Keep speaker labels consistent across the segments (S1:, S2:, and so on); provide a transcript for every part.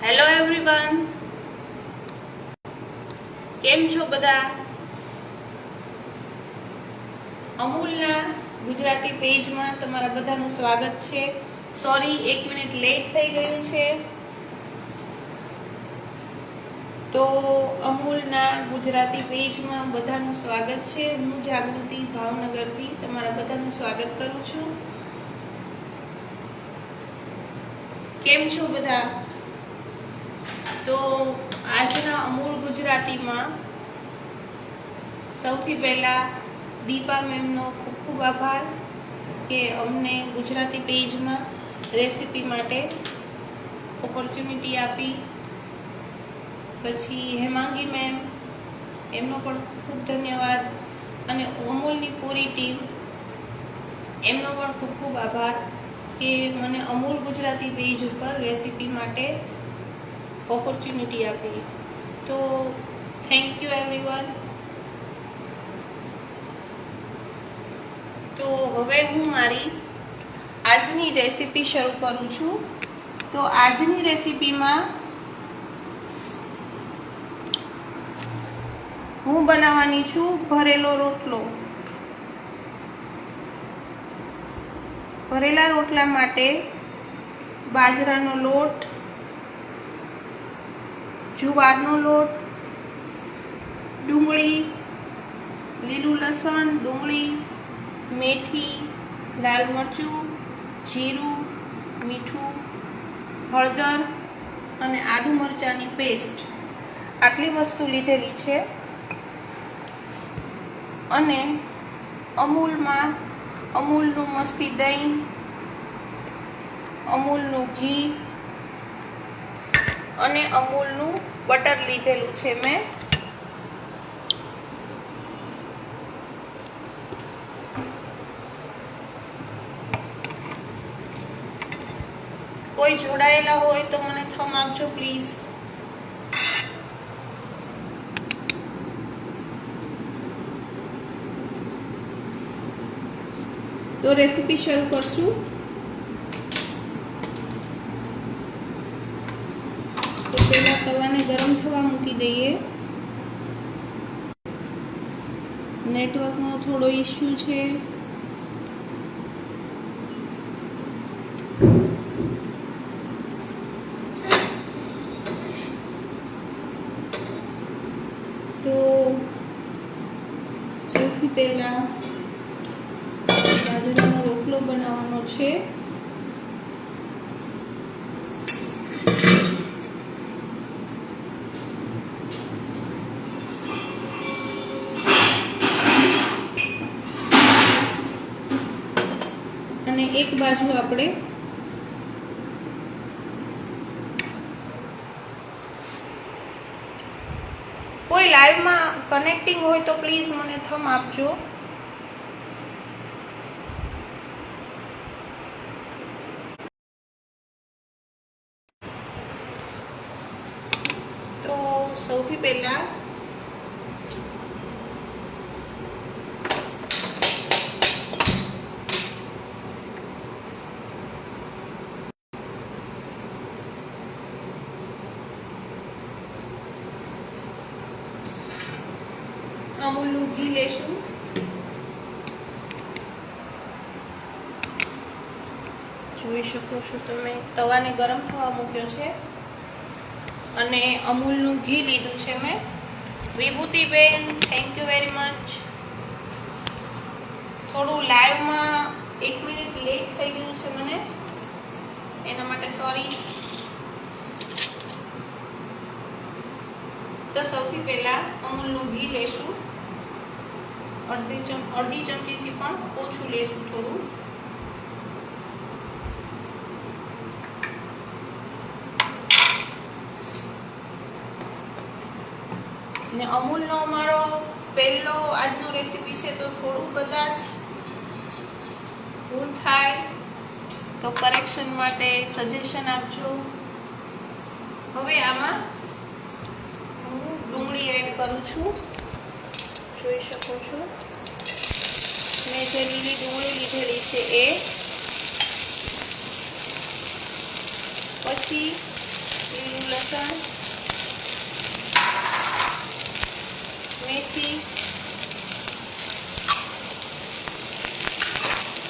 S1: Hello everyone, કેમ છો બધા? અમૂલના ગુજરાતી પેજમાં તમારા બધાનું સ્વાગત છે. સોરી, 1 મિનિટ લેટ થઈ ગયું છે. તો અમૂલના ગુજરાતી પેજમાં બધાનું સ્વાગત છે. હું જાગૃતિ ભાવનગરથી તમારા બધાનું સ્વાગત કરું છું. કેમ છો બધા? તો આજના અમૂલ ગુજરાતીમાં સૌથી પહેલા દીપા મેમનો ખૂબ ખૂબ આભાર કે અમને ગુજરાતી પેજમાં રેસીપી માટે ઓપોર્ચ્યુનિટી આપી. પછી હેમાંગી મેમ, એમનો પણ ખૂબ ધન્યવાદ. અને અમૂલની પૂરી ટીમ, એમનો પણ ખૂબ ખૂબ આભાર કે મને અમૂલ ગુજરાતી પેજ ઉપર રેસીપી માટે ઓપોર્ચ્યુનિટી આપી. તો થેન્ક યુ એવરીવન. તો હવે હું મારી આજની રેસીપી શરૂ કરું છું. તો આજની રેસીપીમાં હું બનાવવાની છું ભરેલો રોટલો. ભરેલા રોટલા માટે બાજરાનો લોટ, જુવારનો લોટ, ડુંગળી, લીલું લસણ, ડુંગળી, મેથી, લાલ મરચું, જીરું, મીઠું, હળદર અને આદુ મરચાંની પેસ્ટ, આટલી વસ્તુ લીધેલી છે. અને અમૂલમાં અમૂલનું મસ્તી દહીં, અમૂલનું ઘી અને અમૂલનું બટર લીધેલું છે મેં. કોઈ જોડાયેલા હોય તો મને થમ આપજો પ્લીઝ. તો રેસીપી શરૂ કરશું. તો પહેલા તવાને ગરમ થવા મૂકી દઈએ. નેટવર્કનો થોડો ઇશ્યુ છે. તો સૌથી પહેલા બાજરાનો રોટલો બનાવવાનો છે. અને એક બાજુ આપણે કોઈ લાઈવમાં કનેક્ટિંગ હોય તો પ્લીઝ મને થમ આપજો. તો સૌથી પહેલા અમૂલનું ઘી લેશું. જોઈ શકો છો તમે, તવાને ગરમ થવા મૂક્યો છે અને અમૂલનું ઘી લીધું છે મેં. વિભૂતિબેન, થેન્ક યુ વેરી મચ. થોડું લાઈવમાં 1 મિનિટ લેટ થઈ ગયું છે મને, એના માટે સોરી. તો સૌથી પહેલા અમૂલનું ઘી લેશું. અડધી ચમચીથી પણ ઓછું લેશું થોડું. ને અમૂલનો અમારો પહેલો આજનો રેસીપી છે, તો થોડું કદાચ ભૂલ થાય તો કરેક્શન માટે સજેશન આપજો. હવે આમાં હું ડુંગળી એડ કરું છું. જોઈ શકો છો મેં જે લીલી ડુંગળી લીધેલી છે એ, પછી લીલું લસણ, મેથી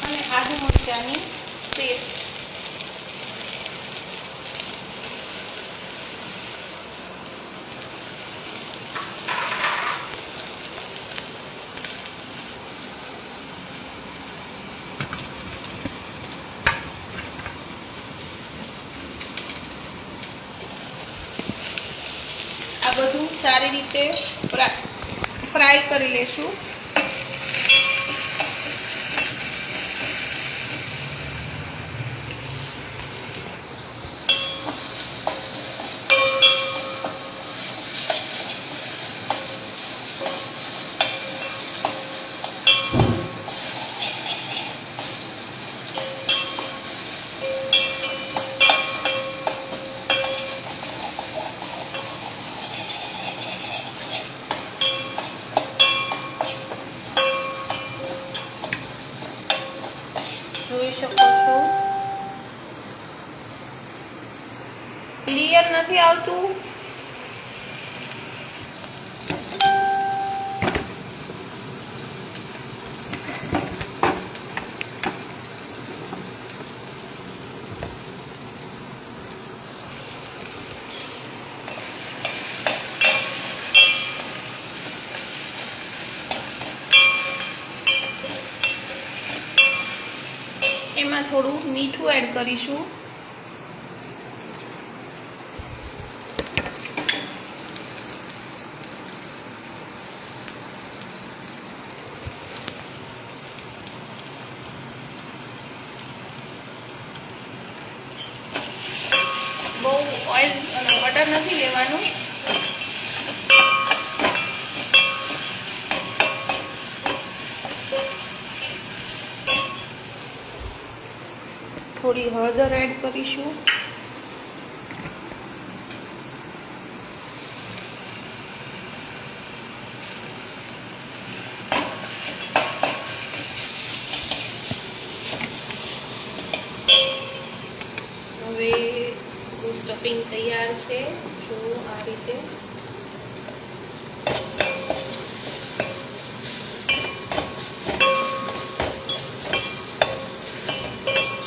S1: અને આદુ મરચાંની પેસ્ટ. આ બધું સારી રીતે ફ્રાય કરી લેશું. જોઈ શકો છો ક્લિયર નથી આવતું. એમાં થોડું મીઠું એડ કરીશું. બહુ ઓઇલ અને બટર નથી લેવાનું. થોડી હળદર એડ કરીશું. હવે સ્ટફિંગ તૈયાર છે. જો આ રીતે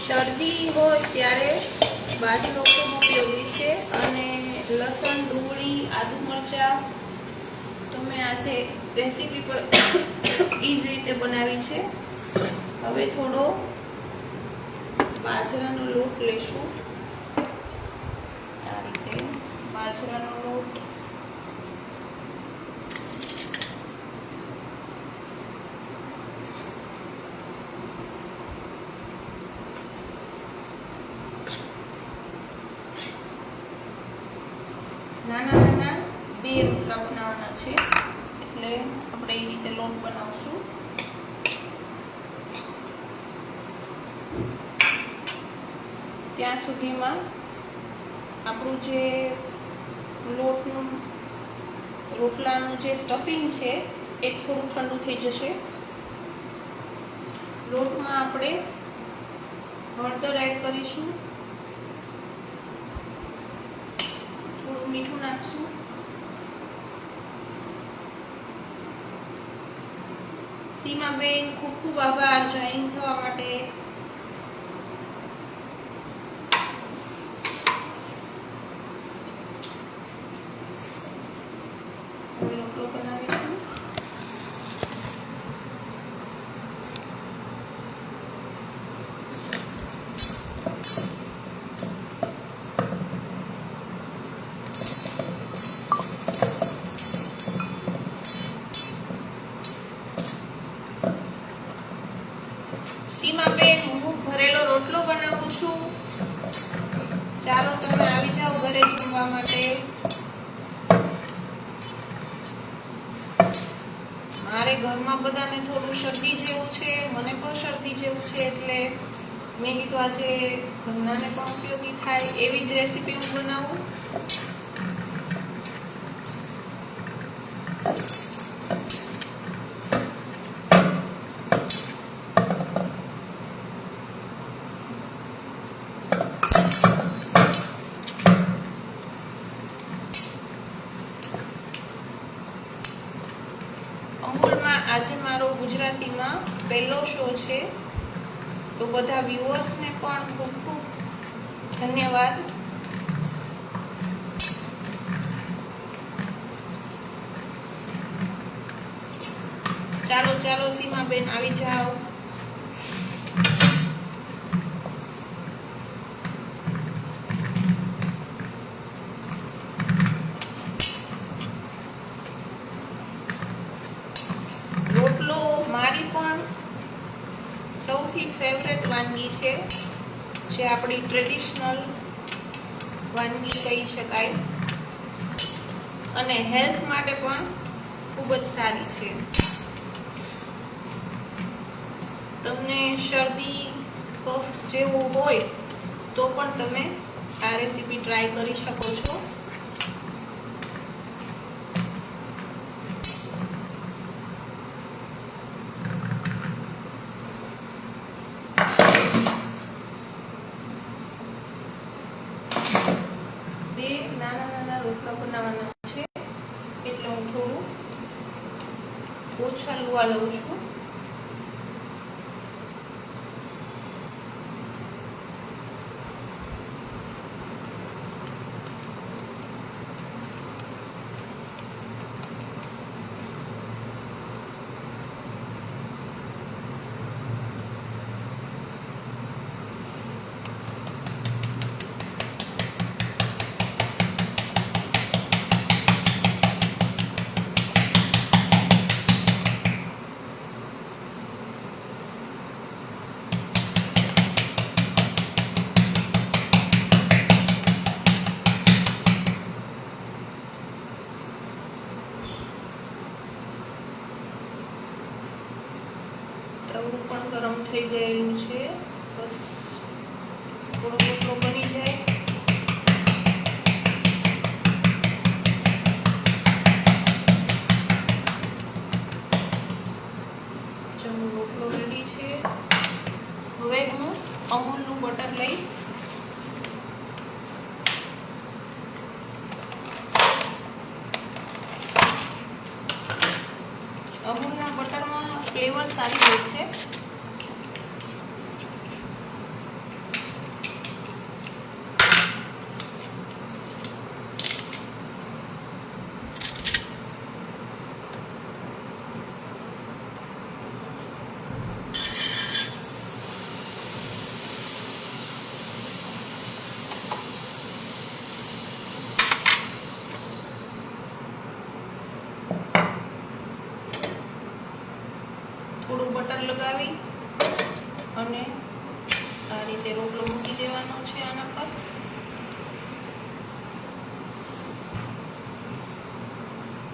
S1: શરદી હોય ત્યારે બાજરો ખૂબ ઉપયોગી છે. અને લસણ, ડુંગળી, આદુ મરચાં તો મેં આજે રેસીપી પર એ જ રીતે બનાવી છે. હવે થોડો બાજરાનો લોટ લેશું. આ રીતે બાજરાનો લોટ નાના નાના 2 રોટલા બનાવવાના છે, એટલે આપણે એ રીતે લોટ બનાવશું. ત્યાં સુધીમાં આપણું જે રોટલાનું જે સ્ટફિંગ છે એ થોડું ઠંડુ થઈ જશે. લોટમાં આપણે હળદર એડ કરીશું, મીઠું નાખશું, સીમાબેન ખૂબ ખૂબ આભાર જોઈન થવા માટે. હવે રોટલો બનાવીશું. સીમાબેન હું ભરેલો રોટલો બનાવું છું. ચાલો તમે આવી જાઓ ઘરે જમવા માટે. મારે ઘરમાં બધાને થોડું શરદી જેવું છે, મને પણ શરદી જેવું છે, એટલે મેં કીધું આજે ઘરનાને પણ ઉપયોગી થાય એવી જ રેસીપી હું બનાવું. આજે મારો ગુજરાતીમાં પહેલો શો છે, તો બધા વ્યુઅર્સને પણ ખૂબ ખૂબ ધન્યવાદ. ચાલો ચાલો સીમાબેન આવી જાઓ. રોટલો મારી પણ સૌથી ફેવરેટ વાનગી છે, જે આપણી ટ્રેડિશનલ વાનગી કહી શકાય અને હેલ્થ માટે પણ ખૂબ જ સારી છે. તમને શરદી કફ જેવું હોય તો પણ તમે આ રેસીપી ટ્રાય કરી શકો છો. બે નાના નાના રોટલા બનાવવાના છે, એટલે હું થોડું ઓછા લુવા લઉં છું. તવું પણ ગરમ થઈ ગયેલું છે, બસ થોડો રોટલો બની જાય. ચલો રોટલો રેડી છે. હવે હું અમૂલનું બટર લઈશ. અમૂલના બટરમાં ફ્લેવર સારી હોય છે. થોડું બટર લગાવી અને આ રીતે રોટલો મૂકી દેવાનો છે આના પર.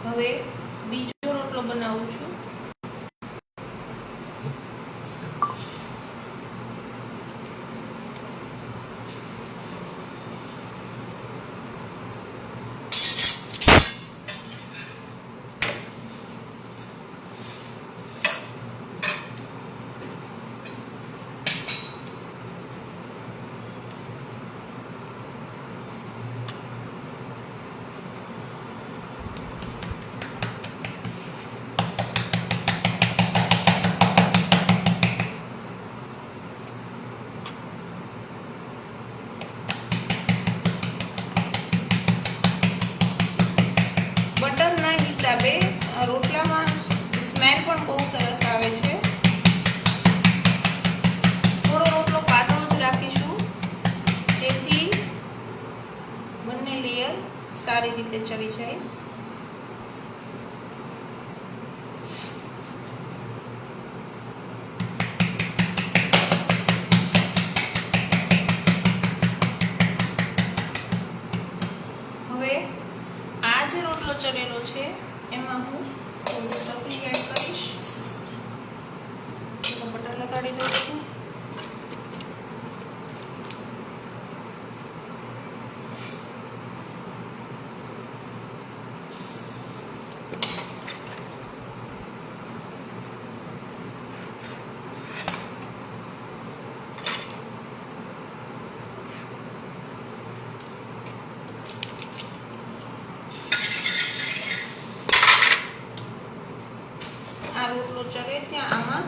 S1: હવે બીજો રોટલો બનાવું છું. બટરના હિસાબે રોટલામાં સ્મેલ પણ બહુ સરસ આવે છે. થોડો રોટલો પાતળો જ રાખીશું, જેથી બંને લેયર સારી રીતે ચડી જાય. હવે આ જે રોટલો ચડેલો છે એમાં હું થોડું સ્ટફિંગ એડ કરીશ. બટર લગાડી દઉં છું. આ આ રોટલો ચડે ત્યાં આમાં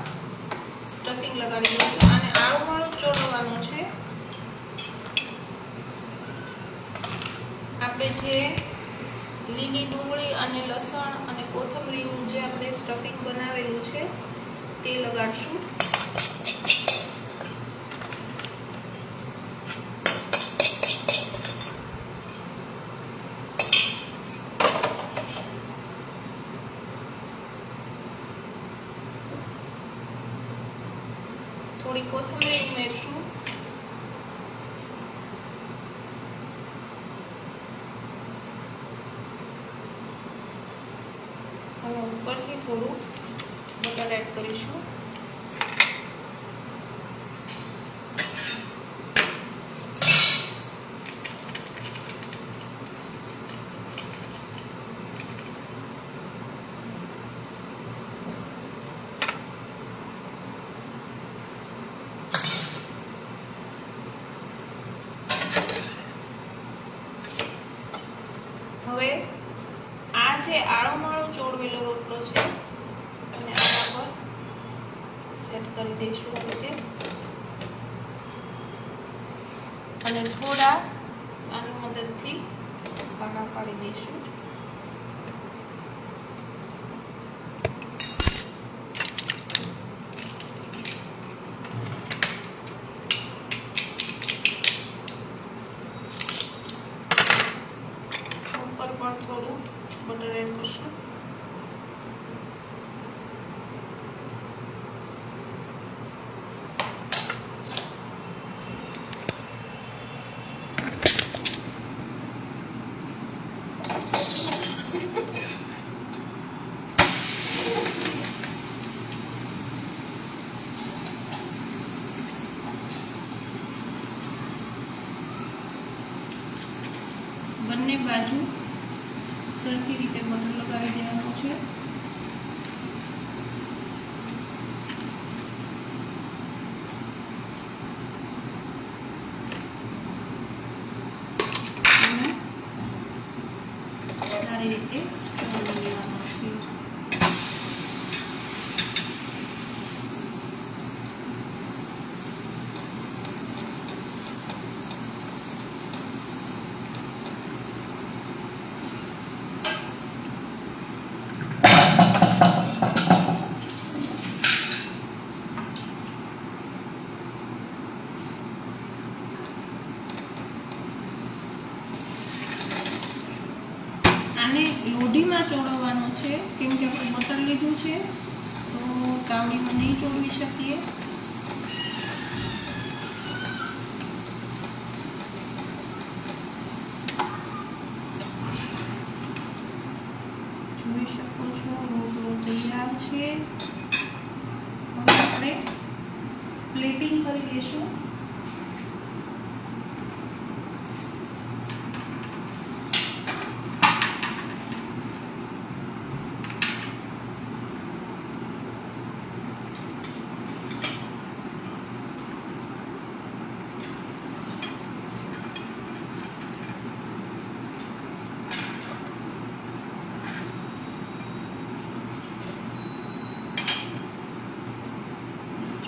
S1: સ્ટફિંગ લગાડી દઉં છું અને આળું ચોળવાનું છે. આપણે જે લીલી ડુંગળી અને લસણ અને કોથમરીનું જે આપણે સ્ટફિંગ બનાવેલું છે તે લગાડશું. થોડી કોથમરી ઉમેરશું. હવે ઉપરથી થોડું બટર એડ કરીશું. હવે આ જે આળો ચોળવેલો રોટલો છે અને આના પર સેટ કરી દઈશું આ રીતે અને થોડા આની મદદથી કાણા પાડી દઈશું. ઉપર પણ થોડું બટર એડ કરશું. બંને બાજુ સરખી રીતે બટર લગાવી દેવાનું છે. અને સારી રીતે તળી લેવાનું છે. આને લોઢીમાં ચોળવવાનો છે કેમ કે આપણે બટર લીધું છે તો તાવડીમાં નહીં ચોળવી શકીએ. જોઈ શકો છો રોટલો તૈયાર છે. હવે આપણે પ્લેટિંગ કરી લઈશું.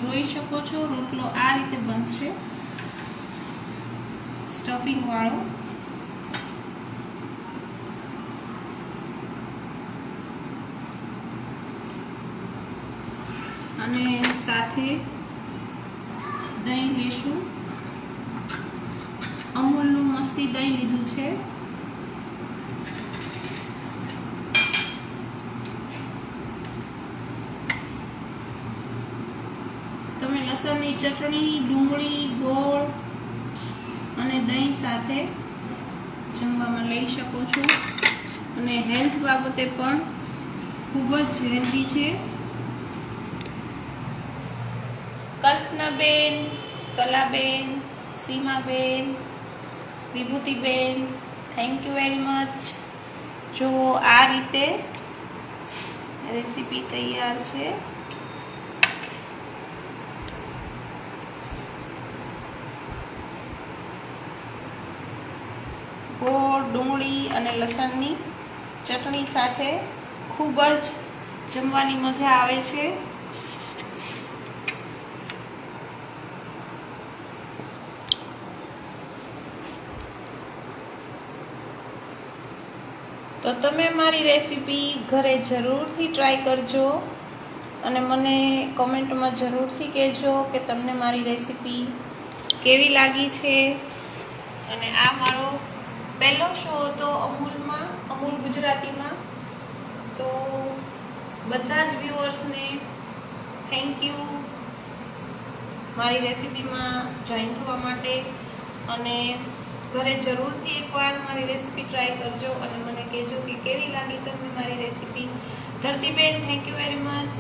S1: જોઈ શકો છો રોટલો આ રીતે બનશે સ્ટફિંગ વાળો. અને સાથે દહીં લેશું. અમૂલનું મસ્તી દહીં લીધું છે. તમે લસણની ચટણી, ડુંગળી, ગોળ અને દહીં સાથે જમવામાં લઈ શકો છો અને હેલ્થ બાબતે પણ ખૂબ જ હેલ્ધી છે. Kalpanaben, કલાબેન, સીમાબેન, વિભૂતિબેન, thank you very much. જો આ રીતે રેસીપી તૈયાર છે. ગોળ, ડુંગળી અને લસણની ચટણી સાથે ખૂબ જ જમવાની મજા આવે છે. તો તમે મારી રેસીપી ઘરે જરૂરથી ટ્રાય કરજો અને મને કોમેન્ટમાં જરૂરથી કહેજો કે તમને મારી રેસીપી કેવી લાગી છે. અને આ મારો પહેલો શો હતો અમૂલ ગુજરાતીમાં. તો બધા જ વ્યુઅર્સને થેન્ક યુ મારી રેસીપીમાં જોઈન થવા માટે. અને ઘરે જરૂરથી એકવાર મારી રેસીપી ટ્રાય કરજો અને મને કહેજો કે કેવી લાગી તમને મારી રેસીપી. ધરતીબેન, થેન્ક યુ વેરી મચ.